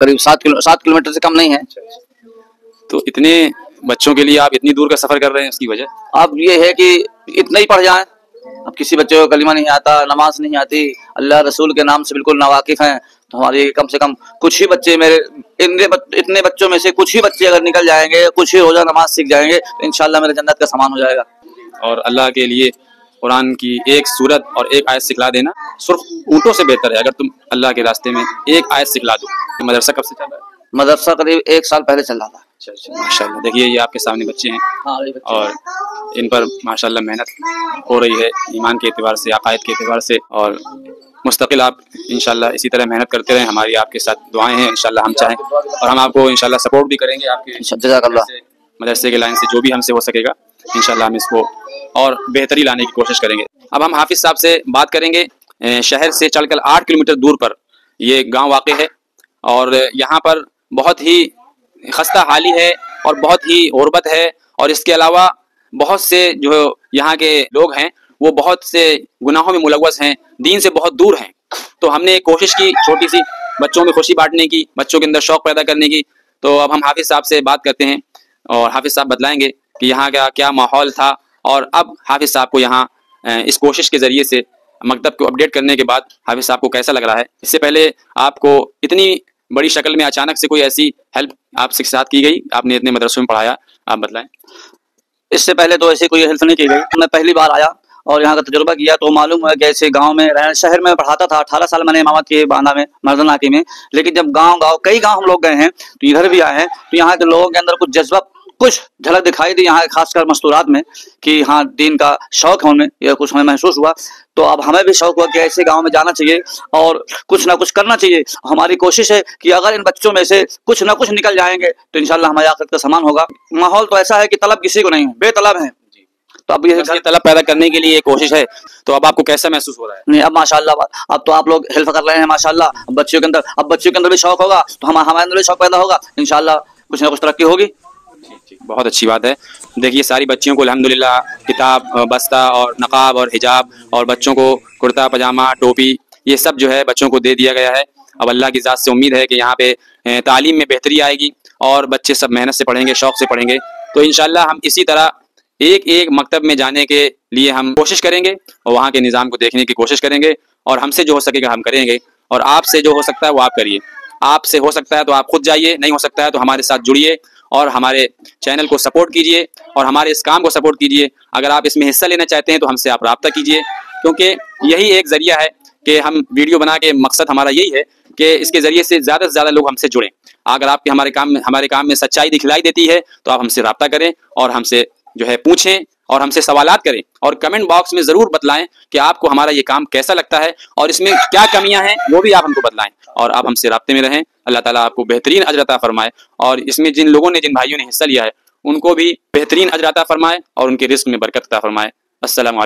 करीब 7 किलोमीटर से कम नहीं है। तो इतने बच्चों के लिए आप इतनी दूर का सफर कर रहे हैं, उसकी वजह? अब ये है कि इतना ही पढ़ जाए। अब किसी बच्चे को कलिमा नहीं आता, नमाज नहीं आती, अल्लाह रसूल के नाम से बिल्कुल नावाकिफ हैं, तो हमारे कम से कम कुछ ही बच्चे, मेरे इतने बच्चों में से कुछ ही बच्चे अगर निकल जाएंगे, कुछ ही रोजा नमाज सीख जाएंगे, तो इंशाल्लाह मेरे जन्नत का सामान हो जाएगा। और अल्लाह के लिए कुरान की एक सूरत और एक आयत सिखला देना सिर्फ ऊँटों से बेहतर है। अगर तुम अल्लाह के रास्ते में एक आयत सिखला दो। तो मदरसा कब से चल रहा है? मदरसा करीब 1 साल पहले चल रहा था। अच्छा, माशाल्लाह। देखिए ये आपके सामने बच्चे हैं। हाँ, और इन पर माशाल्लाह मेहनत हो रही है, ईमान के एतबार से, अकायद के एतबार से। और मुस्तकिल आप इंशाल्लाह इसी तरह मेहनत करते रहें। हमारी आपके साथ दुआएं हैं, इंशाल्लाह हम चाहें और हम आपको इंशाल्लाह सपोर्ट भी करेंगे। आपके मदरसे के लाइन से जो भी हमसे हो सकेगा इंशाल्लाह हम इसको और बेहतरी लाने की कोशिश करेंगे। अब हम हाफिज साहब से बात करेंगे। शहर से चलकर 8 किलोमीटर दूर पर ये गाँव वाक़ है और यहाँ पर बहुत ही खस्ता हाली है और बहुत ही गुर्बत है। और इसके अलावा बहुत से जो यहाँ के लोग हैं वो बहुत से गुनाहों में मुलव्वस हैं, दीन से बहुत दूर हैं। तो हमने कोशिश की छोटी सी बच्चों में खुशी बांटने की, बच्चों के अंदर शौक पैदा करने की। तो अब हम हाफिज साहब से बात करते हैं और हाफिज साहब बतलाएंगे कि यहाँ का क्या माहौल था और अब हाफिज साहब को यहाँ इस कोशिश के ज़रिए से मकतब को अपडेट करने के बाद हाफिज साहब को कैसा लग रहा है। इससे पहले आपको इतनी बड़ी शक्ल में अचानक से कोई ऐसी हेल्प आपसे साथ की गई, आपने इतने मदरसों में पढ़ाया, आप बतलाएं। इससे पहले तो ऐसी कोई हेल्प नहीं की गई। मैं पहली बार आया और यहाँ का तजुर्बा किया तो मालूम है कि ऐसे गाँव में शहर में पढ़ाता था। 18 साल मैंने इमामत की बांदा में, मर्दनाकी में। लेकिन जब कई गाँव हम लोग गए हैं तो इधर भी आए हैं तो यहाँ के लोगों के अंदर कुछ जज्बा, कुछ झलक दिखाई दी यहाँ खासकर मस्तूरात में कि हाँ दीन का शौक है उनमें, यह कुछ हमें महसूस हुआ। तो अब हमें भी शौक हुआ कि ऐसे गांव में जाना चाहिए और कुछ ना कुछ करना चाहिए। हमारी कोशिश है कि अगर इन बच्चों में से कुछ ना कुछ निकल जाएंगे तो इंशाल्लाह हमारे आखिरत का सामान होगा। माहौल तो ऐसा है कि तलब किसी को नहीं है, बेतलब है। तो अब ये तलब पैदा करने के लिए कोशिश है। तो अब आपको कैसा महसूस हो रहा है? नहीं, अब माशाल्लाह अब तो आप लोग हेल्प कर रहे हैं माशाल्लाह। बच्चों के अंदर भी शौक होगा तो हमारे अंदर भी शौक पैदा होगा, इंशाल्लाह कुछ ना कुछ तरक्की होगी। बहुत अच्छी बात है। देखिए सारी बच्चियों को अल्हम्दुलिल्लाह किताब, बस्ता और नकाब और हिजाब और बच्चों को कुर्ता पजामा, टोपी, ये सब जो है बच्चों को दे दिया गया है। अब अल्लाह की ज़ात से उम्मीद है कि यहाँ पे तालीम में बेहतरी आएगी और बच्चे सब मेहनत से पढ़ेंगे, शौक़ से पढ़ेंगे। तो इंशाल्लाह हम इसी तरह एक एक मकतब में जाने के लिए हम कोशिश करेंगे और वहाँ के निज़ाम को देखने की कोशिश करेंगे और हमसे जो हो सकेगा हम करेंगे। और आपसे जो हो सकता है वो आप करिए। आपसे हो सकता है तो आप खुद जाइए, नहीं हो सकता है तो हमारे साथ जुड़िए और हमारे चैनल को सपोर्ट कीजिए और हमारे इस काम को सपोर्ट कीजिए। अगर आप इसमें हिस्सा लेना चाहते हैं तो हमसे आप रब्ता कीजिए, क्योंकि यही एक ज़रिया है कि हम वीडियो बना के, मकसद हमारा यही है कि इसके ज़रिए से ज़्यादा लोग हमसे जुड़ें। अगर आपके हमारे काम में सच्चाई दिखलाई देती है तो आप हमसे रब्ता करें और हमसे जो है पूछें और हमसे सवालात करें और कमेंट बॉक्स में ज़रूर बतलाएं कि आपको हमारा ये काम कैसा लगता है और इसमें क्या कमियां हैं वो भी आप हमको बतलाएं। और आप हमसे राब्ते में रहें। अल्लाह ताला आपको बेहतरीन अजर अता फरमाए और इसमें जिन भाइयों ने हिस्सा लिया है उनको भी बेहतरीन अजर अता फरमाए और उनके रिस्क में बरकत अता फरमाए। अस्सलाम वालेकुम।